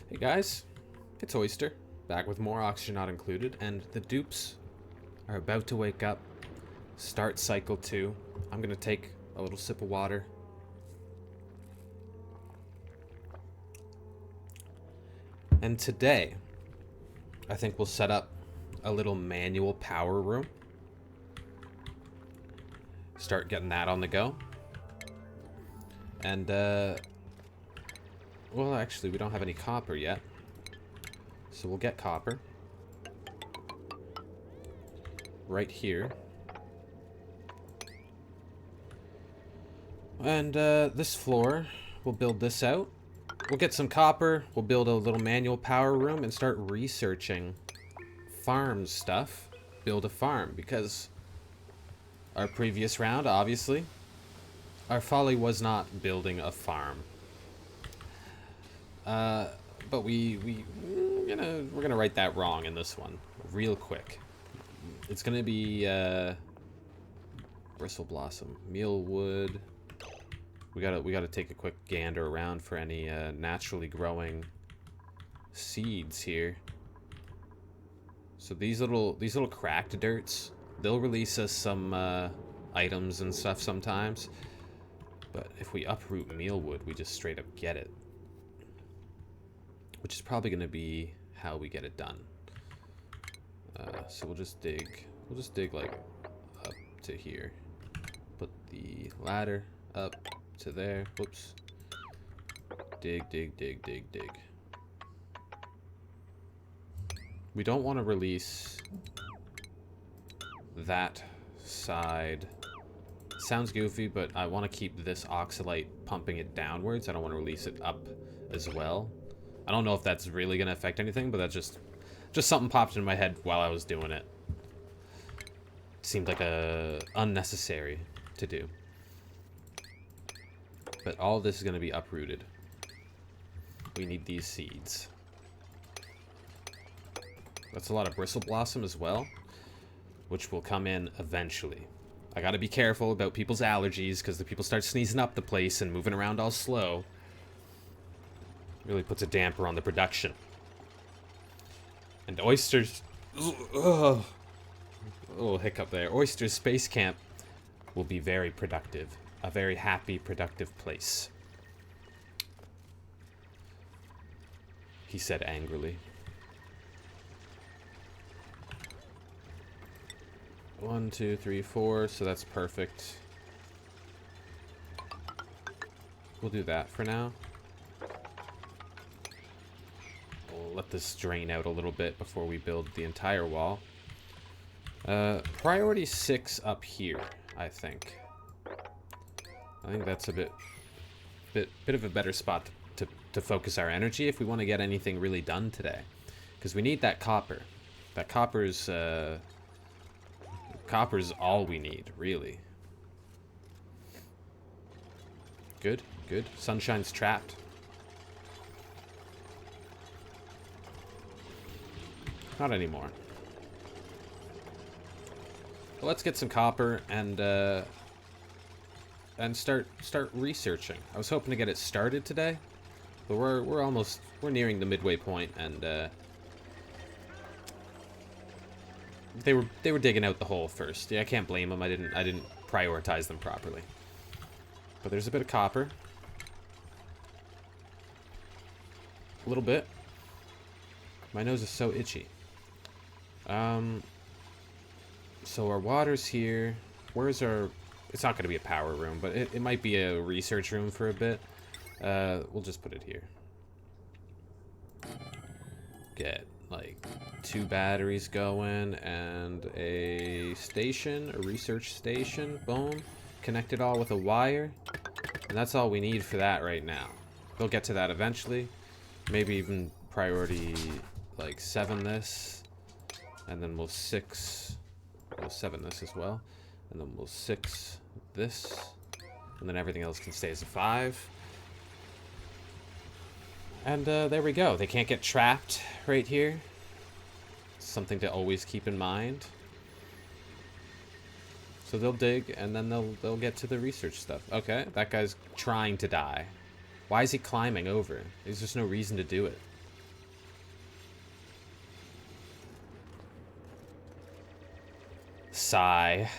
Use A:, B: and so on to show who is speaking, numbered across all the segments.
A: Hey guys, it's Oyster, back with more Oxygen Not Included, and the dupes are about to wake up, start cycle 2. I'm gonna take a little sip of water. And today, I think we'll set up a little manual power room. Start getting that on the go. And, well, actually, we don't have any copper yet. So we'll get copper. Right here. And, this floor, we'll build this out. We'll get some copper, we'll build a little manual power room and start researching farm stuff. Build a farm, because our previous round, obviously, our folly was not building a farm. But we're gonna right that wrong in this one, real quick. It's gonna be bristle blossom, mealwood. We gotta take a quick gander around for any naturally growing seeds here. So these little cracked dirts, they'll release us some items and stuff sometimes. But if we uproot mealwood, we just straight up get it. Which is probably gonna be how we get it done. So we'll just dig like up to here. Put the ladder up to there. Whoops. Dig, dig, dig, dig, dig. We don't want to release that side. Sounds goofy, but I want to keep this oxalite pumping it downwards. I don't want to release it up as well. I don't know if that's really going to affect anything, but that's just something popped in my head while I was doing it. Seemed like unnecessary to do. But all this is going to be uprooted. We need these seeds. That's a lot of bristle blossom as well, which will come in eventually. I got to be careful about people's allergies, because the people start sneezing up the place and moving around all slow. Really puts a damper on the production. And Oyster's... Ugh, a little hiccup there. Oyster's Space Camp will be very productive. A very happy, productive place. He said angrily. 1, 2, 3, 4, so that's perfect. We'll do that for now. We'll let this drain out a little bit before we build the entire wall. Priority 6 up here, I think. I think that's a bit of a better spot to focus our energy if we want to get anything really done today. Because we need that copper. That copper's all we need, really. Good, good. Sunshine's trapped. Not anymore. Well, let's get some copper and start researching. I was hoping to get it started today, but we're nearing the midway point, and they were digging out the hole first. Yeah, I can't blame them. I didn't prioritize them properly. But there's a bit of copper. A little bit. My nose is so itchy. So our water's here. Where's our... It's not going to be a power room, but it might be a research room for a bit. We'll just put it here. Get, like, 2 batteries going and a station, a research station. Boom. Connect it all with a wire. And that's all we need for that right now. We'll get to that eventually. Maybe even priority, like, 7 this. And then we'll 7 this as well. And then we'll 6 this. And then everything else can stay as a 5. And there we go. They can't get trapped right here. Something to always keep in mind. So they'll dig, and then they'll get to the research stuff. Okay, that guy's trying to die. Why is he climbing over? There's just no reason to do it. Sigh.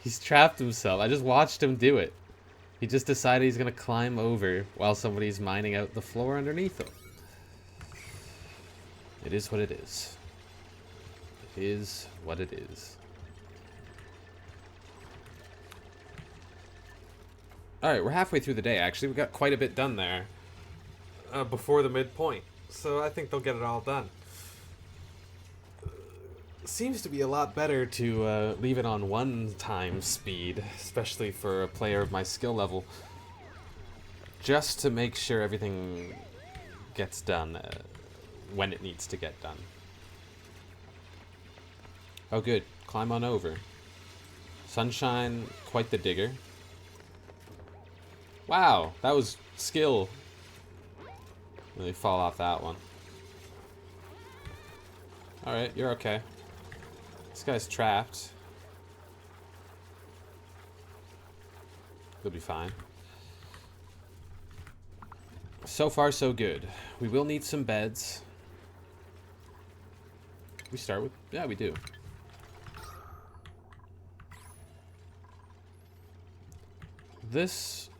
A: He's trapped himself. I just watched him do it. He just decided he's gonna climb over while somebody's mining out the floor underneath him. It is what it is. It is what it is. Alright, we're halfway through the day, actually. We got quite a bit done there. Before the midpoint. So I think they'll get it all done. Seems to be a lot better to leave it on 1 time speed, especially for a player of my skill level, just to make sure everything gets done when it needs to get done. Oh good, climb on over. Sunshine, quite the digger. Wow, that was skill. Really fall off that one. Alright, you're okay. This guy's trapped. He'll be fine. So far, so good. We will need some beds. We start with... Yeah, we do. This...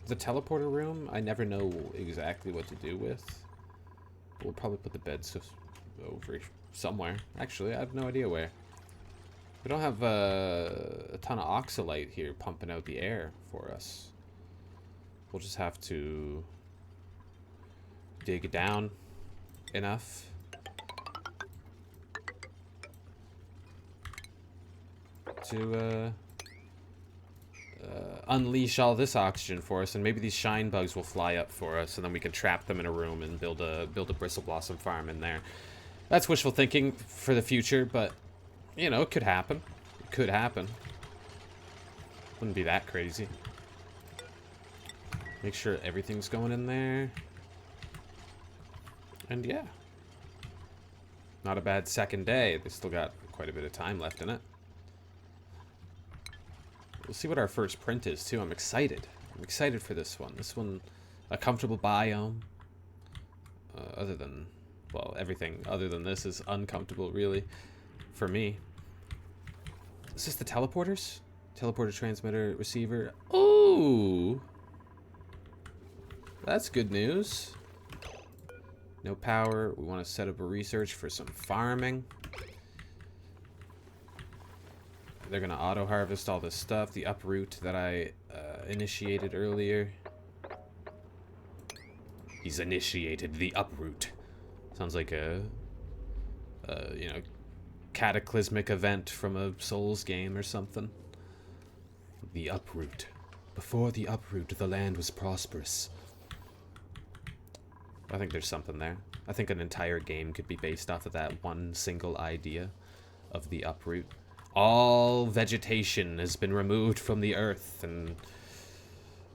A: The teleporter room, I never know exactly what to do with. We'll probably put the beds over somewhere. Actually, I have no idea where. We don't have a ton of oxalite here pumping out the air for us. We'll just have to dig down enough to unleash all this oxygen for us, and maybe these shine bugs will fly up for us, and then we can trap them in a room and build a bristle blossom farm in there. That's wishful thinking for the future, but you know, it could happen. It could happen. Wouldn't be that crazy. Make sure everything's going in there. And yeah. Not a bad second day. They still got quite a bit of time left in it. We'll see what our first print is, too. I'm excited. I'm excited for this one. This one, a comfortable biome. Other than, well, everything other than this is uncomfortable, really, for me. Is this the teleporters? Teleporter, transmitter, receiver. Ooh! That's good news. No power. We want to set up a research for some farming. They're going to auto-harvest all this stuff. The uproot that I initiated earlier. He's initiated the uproot. Sounds like a you know, cataclysmic event from a Souls game or something. The uproot. Before the uproot, the land was prosperous. I think there's something there. I think an entire game could be based off of that one single idea of the uproot. All vegetation has been removed from the earth, and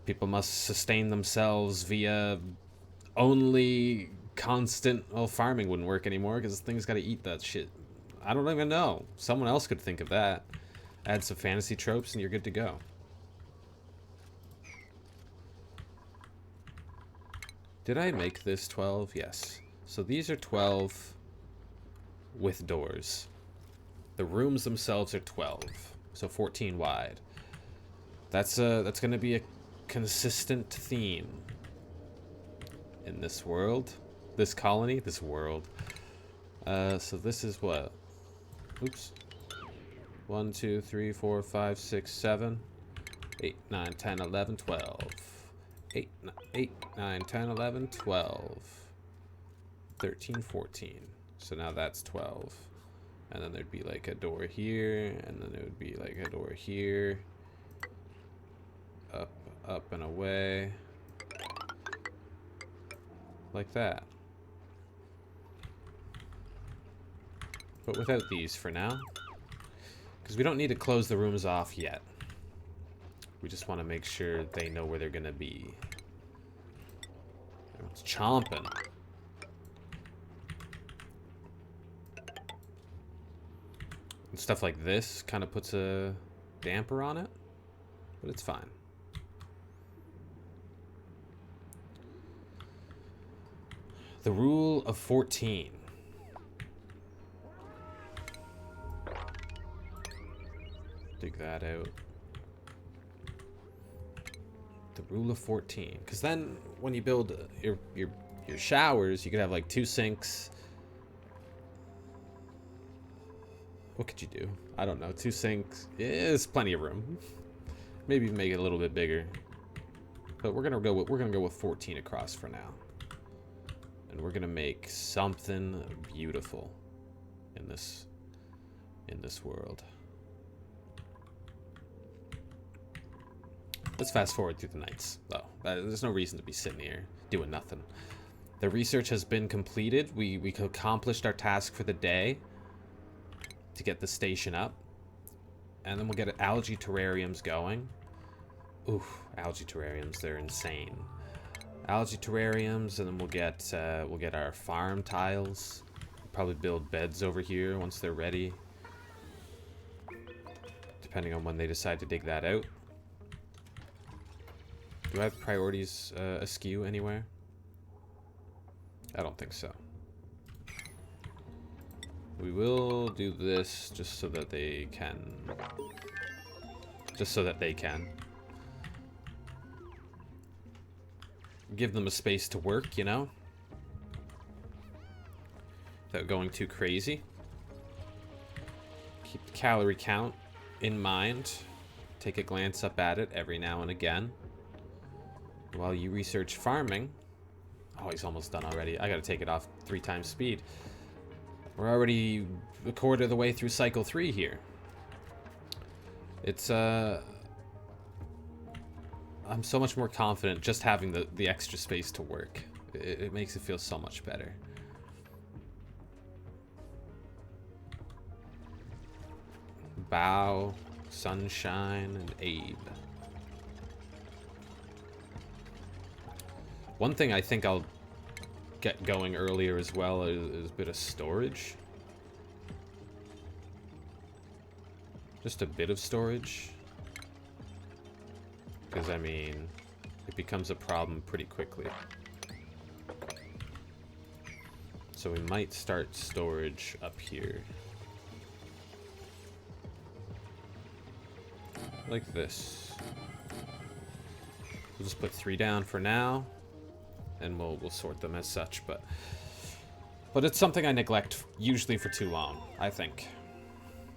A: people must sustain themselves via only constant... Well, farming wouldn't work anymore because things gotta eat that shit. I don't even know. Someone else could think of that. Add some fantasy tropes and you're good to go. Did I make this 12? Yes. So these are 12 with doors. The rooms themselves are 12. So 14 wide. That's going to be a consistent theme in this world. This colony? This world. So this is what? Oops. 1, 2, 3, 4, 5, 6, 7, 8, 9, 10, 11, 12. 8, 9, 10, 11, 12. 13, 14. So now that's 12. And then there'd be like a door here, and then it would be like a door here. Up, up, and away. Like that. But without these for now. Because we don't need to close the rooms off yet. We just want to make sure they know where they're going to be. It's chomping. And stuff like this kind of puts a damper on it. But it's fine. The rule of 14. dig that out. The rule of 14. Because then when you build your showers, you could have like 2 sinks. What could you do? I don't know. 2 sinks. Yeah, there's plenty of room. Maybe make it a little bit bigger. But we're gonna go with 14 across for now. And we're gonna make something beautiful in this world. Let's fast forward through the nights, though. There's no reason to be sitting here doing nothing. The research has been completed. We accomplished our task for the day to get the station up. And then we'll get algae terrariums going. Oof, algae terrariums, they're insane. Algae terrariums, and then we'll get our farm tiles. Probably build beds over here once they're ready. Depending on when they decide to dig that out. Do I have priorities askew anywhere? I don't think so. We will do this just so that they can. Just so that they can. Give them a space to work, you know? Without going too crazy. Keep the calorie count in mind. Take a glance up at it every now and again. While you research farming. Oh, he's almost done already. I gotta take it off 3 times speed. We're already a quarter of the way through cycle 3 here. It's, I'm so much more confident just having the extra space to work. It makes it feel so much better. Bow, Sunshine, and Abe. One thing I think I'll get going earlier as well is a bit of storage. Just a bit of storage. Because, I mean, it becomes a problem pretty quickly. So we might start storage up here. Like this. We'll just put 3 down for now. And we'll sort them as such, but it's something I neglect usually for too long, I think.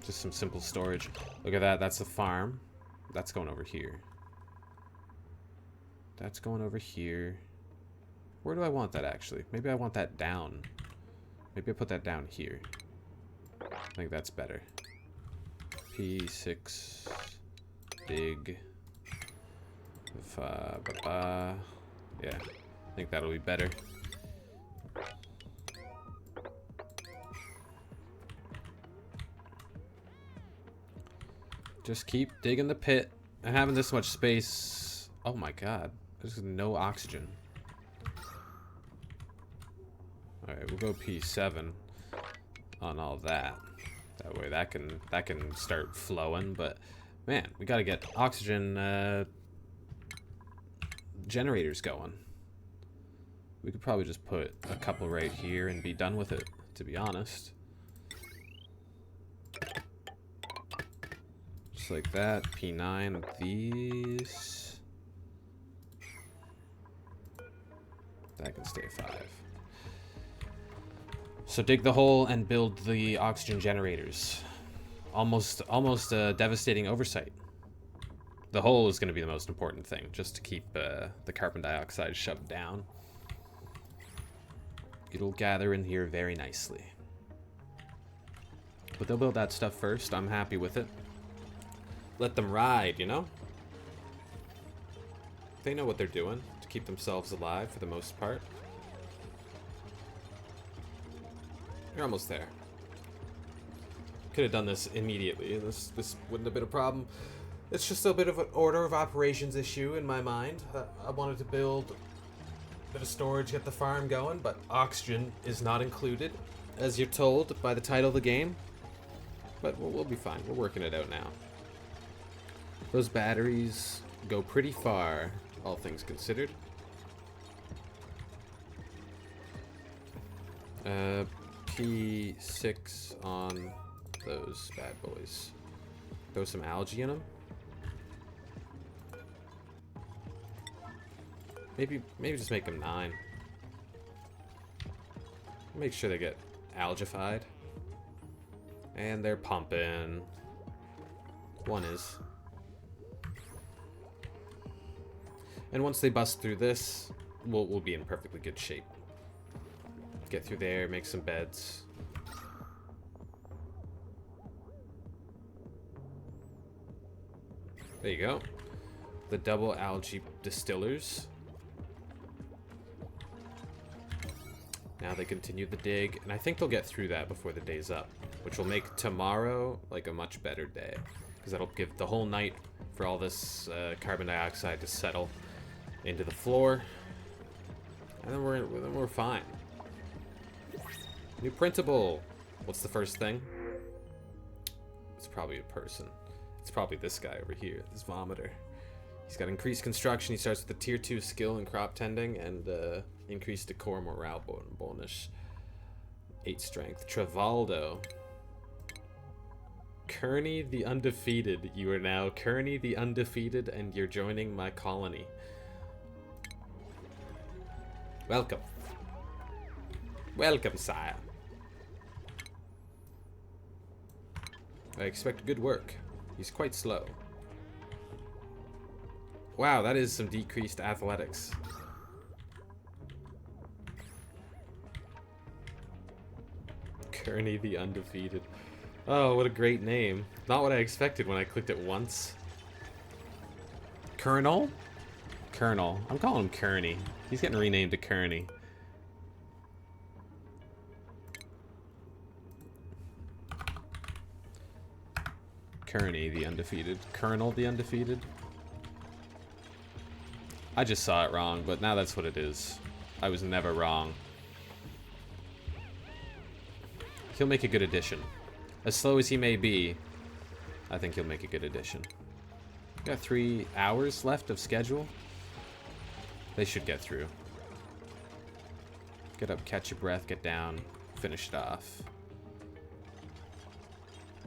A: Just some simple storage. Look at that, that's the farm. That's going over here. That's going over here. Where do I want that actually? Maybe I want that down. Maybe I put that down here. I think that's better. P6 dig. Yeah. I think that'll be better. Just keep digging the pit. And having this much space. Oh my god. There's no oxygen. Alright, we'll go P7 on all that. That way that can start flowing, but man, we gotta get oxygen generators going. We could probably just put a couple right here and be done with it, to be honest. Just like that. P9 of these. That can stay 5. So dig the hole and build the oxygen generators. Almost a devastating oversight. The hole is going to be the most important thing, just to keep the carbon dioxide shoved down. It'll gather in here very nicely. But they'll build that stuff first. I'm happy with it. Let them ride, you know? They know what they're doing to keep themselves alive for the most part. You're almost there. Could have done this immediately. This wouldn't have been a problem. It's just a bit of an order of operations issue in my mind. I wanted to build bit of storage, get the farm going, but oxygen is not included, as you're told by the title of the game. But we'll be fine. We're working it out now. Those batteries go pretty far, all things considered. P6 on those bad boys. Throw some algae in them. Maybe just make them 9. Make sure they get algified. And they're pumping. One is. And once they bust through this, we'll be in perfectly good shape. Get through there, make some beds. There you go. The double algae distillers. Now they continue the dig, and I think they'll get through that before the day's up, which will make tomorrow like a much better day, because that'll give the whole night for all this carbon dioxide to settle into the floor, and then we're fine. New printable. What's the first thing? It's probably a person. It's probably this guy over here, this vomiter. He's got increased construction. He starts with a tier 2 skill in crop tending and increased decor morale bonus. 8 strength. Travaldo. Kearney the Undefeated. You are now Kearney the Undefeated, and you're joining my colony. Welcome. Welcome, sire. I expect good work. He's quite slow. Wow, that is some decreased athletics. Kearney the Undefeated. Oh, what a great name. Not what I expected when I clicked it once. Colonel? Colonel. I'm calling him Kearney. He's getting renamed to Kearney. Kearney the Undefeated. Colonel the Undefeated. I just saw it wrong, but now that's what it is. I was never wrong. He'll make a good addition. As slow as he may be, I think he'll make a good addition. Got 3 hours left of schedule. They should get through. Get up, catch your breath, get down, finish it off.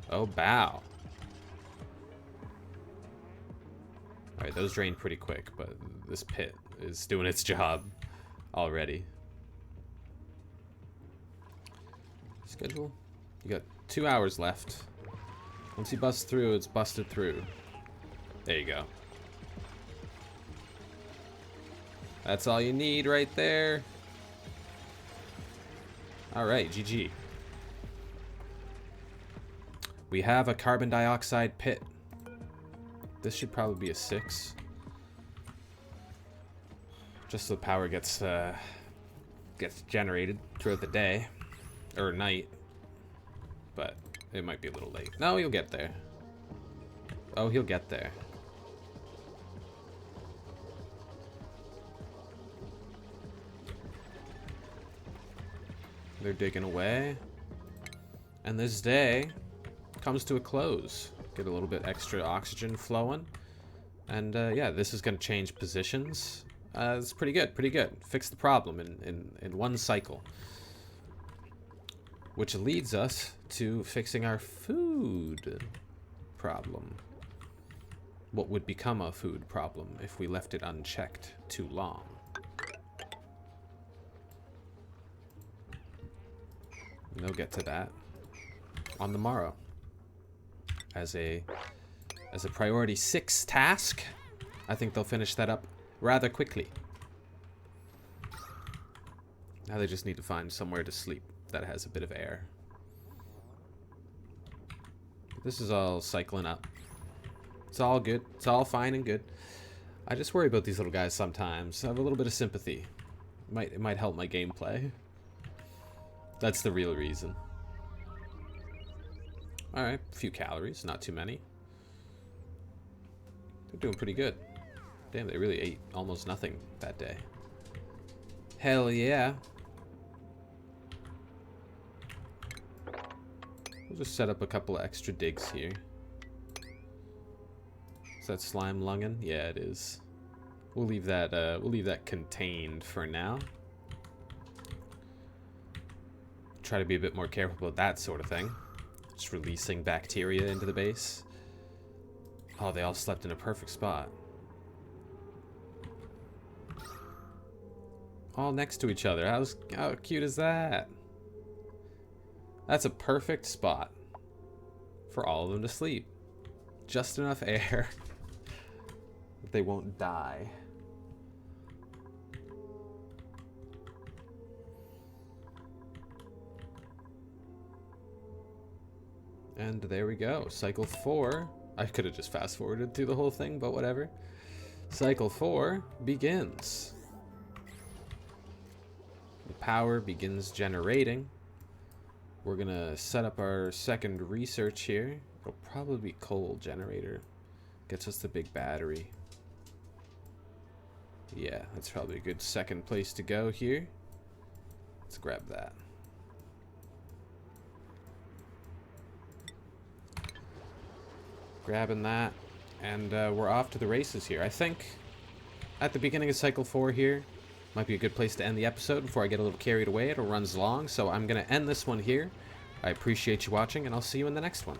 A: Oh, bow. Alright, those drained pretty quick, but this pit is doing its job already. Schedule? You got 2 hours left. Once he busts through, it's busted through. There you go. That's all you need right there. Alright, GG. We have a carbon dioxide pit. This should probably be a 6. Just so the power gets generated throughout the day. Or night. But it might be a little late. No, he'll get there. Oh, he'll get there. They're digging away. And this day comes to a close. Get a little bit extra oxygen flowing. And yeah, this is going to change positions. It's pretty good, pretty good. Fix the problem in one cycle. Which leads us to fixing our food problem. What would become a food problem if we left it unchecked too long? And they'll get to that on the morrow. As a priority 6 task, I think they'll finish that up rather quickly. Now they just need to find somewhere to sleep that has a bit of air. This is all cycling up. It's all good. It's all fine and good. I just worry about these little guys sometimes. I have a little bit of sympathy. It might help my gameplay. That's the real reason. Alright, a few calories, not too many. They're doing pretty good. Damn, they really ate almost nothing that day. Hell yeah. We'll just set up a couple of extra digs here. Is that slime lunging? Yeah, it is. We'll leave that contained for now. Try to be a bit more careful about that sort of thing. Just releasing bacteria into the base. Oh, they all slept in a perfect spot. All next to each other. How cute is that? That's a perfect spot for all of them to sleep. Just enough air that they won't die. And there we go. Cycle 4. I could have just fast forwarded through the whole thing, but whatever. Cycle 4 begins. The power begins generating. We're gonna set up our second research here. It'll probably be coal generator. Gets us the big battery. Yeah, that's probably a good second place to go here. Let's grab that. Grabbing that, and we're off to the races here. I think at the beginning of cycle 4 here might be a good place to end the episode before I get a little carried away. It runs long, so I'm going to end this one here. I appreciate you watching, and I'll see you in the next one.